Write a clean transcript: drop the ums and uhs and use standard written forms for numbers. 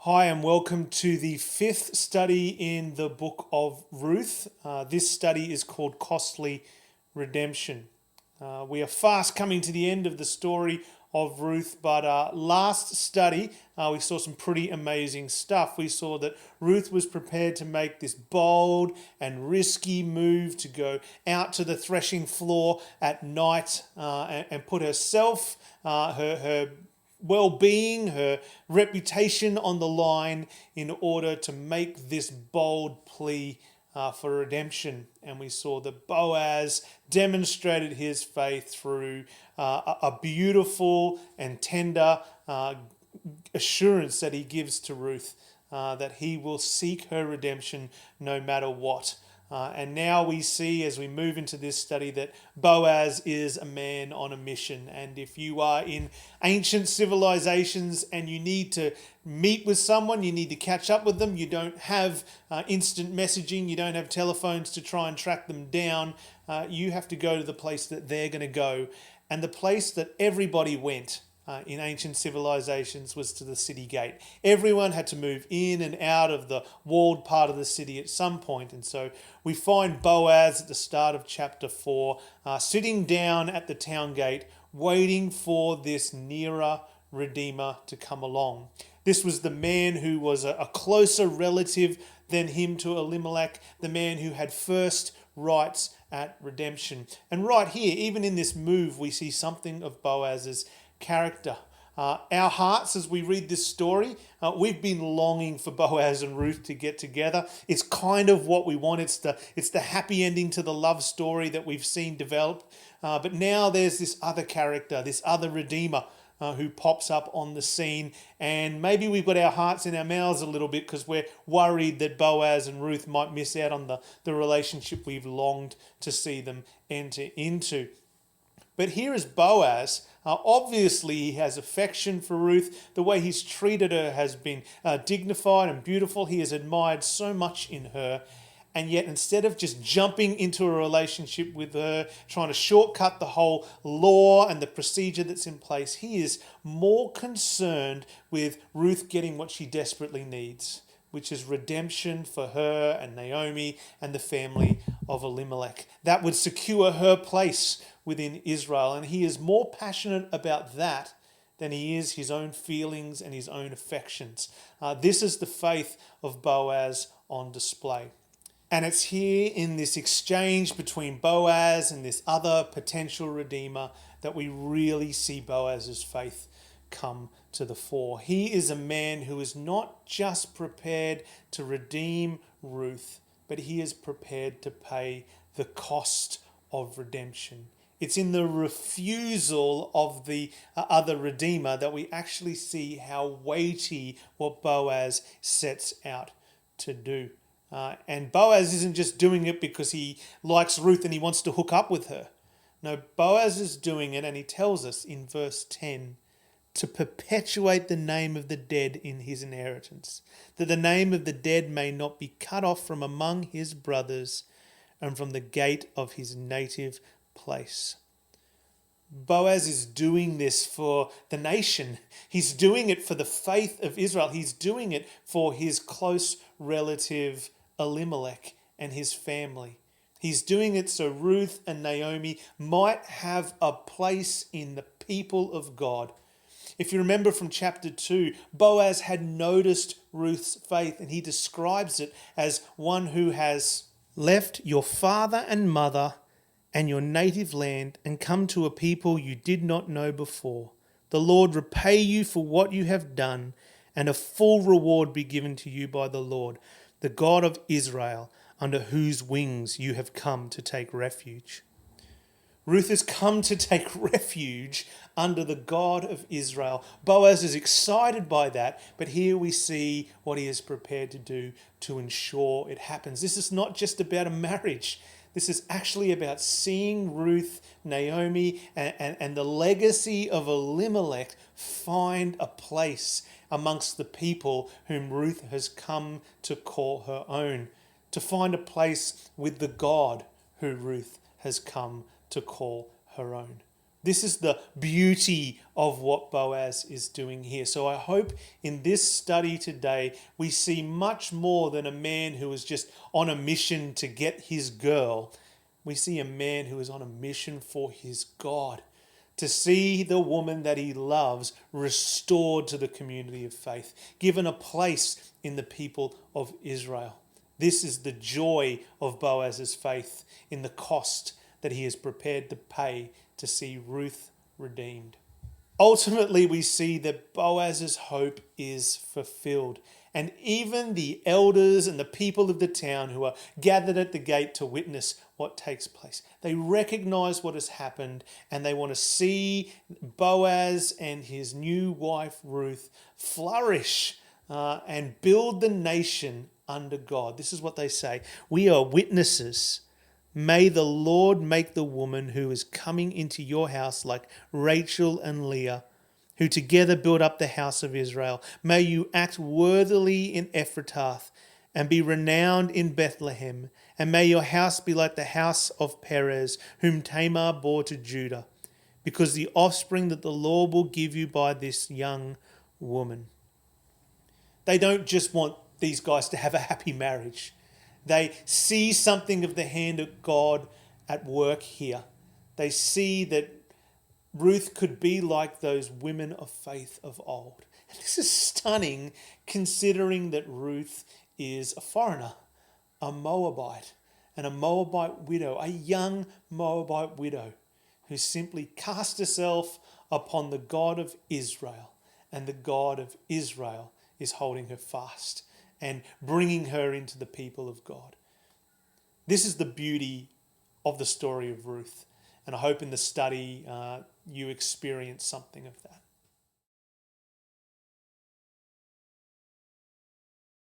Hi, and welcome to the fifth study in the book of Ruth. This study is called Costly Redemption. We are fast coming to the end of the story of Ruth, but last study we saw some pretty amazing stuff. We saw that Ruth was prepared to make this bold and risky move to go out to the threshing floor at night and put herself, her well-being, her reputation on the line in order to make this bold plea for redemption. And we saw that Boaz demonstrated his faith through a beautiful and tender assurance that he gives to Ruth that he will seek her redemption no matter what. And now we see as we move into this study that Boaz is a man on a mission. And if you are in ancient civilizations and you need to meet with someone, you need to catch up with them, you don't have instant messaging, you don't have telephones to try and track them down, you have to go to the place that they're going to go. And the place that everybody went in ancient civilizations was to the city gate. Everyone had to move in and out of the walled part of the city at some point. And so we find Boaz at the start of chapter 4 sitting down at the town gate waiting for this nearer Redeemer to come along. This was the man who was a closer relative than him to Elimelech, the man who had first rights at redemption. And right here, even in this move, we see something of Boaz's character. Our hearts, as we read this story, we've been longing for Boaz and Ruth to get together. It's kind of what we want. It's the happy ending to the love story that we've seen develop. But now there's this other character, this other redeemer who pops up on the scene. And maybe we've got our hearts in our mouths a little bit because we're worried that Boaz and Ruth might miss out on the relationship we've longed to see them enter into. But here is Boaz. Obviously, he has affection for Ruth. The way he's treated her has been dignified and beautiful. He has admired so much in her. And yet, instead of just jumping into a relationship with her, trying to shortcut the whole law and the procedure that's in place, he is more concerned with Ruth getting what she desperately needs, which is redemption for her and Naomi and the family of Elimelech. That would secure her place within Israel. And he is more passionate about that than he is his own feelings and his own affections. This is the faith of Boaz on display. And it's here in this exchange between Boaz and this other potential redeemer that we really see Boaz's faith come to the fore. He is a man who is not just prepared to redeem Ruth, but he is prepared to pay the cost of redemption. It's in the refusal of the other redeemer that we actually see how weighty what Boaz sets out to do. And Boaz isn't just doing it because he likes Ruth and he wants to hook up with her. No, Boaz is doing it, and he tells us in verse 10, to perpetuate the name of the dead in his inheritance, that the name of the dead may not be cut off from among his brothers and from the gate of his native place. Boaz is doing this for the nation. He's doing it for the faith of Israel. He's doing it for his close relative Elimelech and his family. He's doing it so Ruth and Naomi might have a place in the people of God. If you remember from chapter 2, Boaz had noticed Ruth's faith, and he describes it as one who has left your father and mother and your native land and come to a people you did not know before. The Lord repay you for what you have done, and a full reward be given to you by the Lord, the God of Israel, under whose wings you have come to take refuge. Ruth has come to take refuge under the God of Israel. Boaz is excited by that, but here we see what he is prepared to do to ensure it happens. This is not just about a marriage. This is actually about seeing Ruth, Naomi, and the legacy of Elimelech find a place amongst the people whom Ruth has come to call her own, to find a place with the God who Ruth has come to call her own. This is the beauty of what Boaz is doing here. So I hope in this study today we see much more than a man who is just on a mission to get his girl. We see a man who is on a mission for his God, to see the woman that he loves restored to the community of faith, given a place in the people of Israel. This is the joy of Boaz's faith in the cost that he is prepared to pay to see Ruth redeemed. Ultimately, we see that Boaz's hope is fulfilled. And even the elders and the people of the town who are gathered at the gate to witness what takes place, they recognize what has happened and they want to see Boaz and his new wife Ruth flourish and build the nation under God. This is what they say: "We are witnesses. May the Lord make the woman who is coming into your house like Rachel and Leah, who together built up the house of Israel. May you act worthily in Ephrathah and be renowned in Bethlehem. And may your house be like the house of Perez, whom Tamar bore to Judah, because the offspring that the Lord will give you by this young woman." They don't just want these guys to have a happy marriage. They see something of the hand of God at work here. They see that Ruth could be like those women of faith of old. And this is stunning considering that Ruth is a foreigner, a Moabite, and a Moabite widow, a young Moabite widow who simply cast herself upon the God of Israel. And the God of Israel is holding her fast and bringing her into the people of God. This is the beauty of the story of Ruth. And I hope in the study you experience something of that.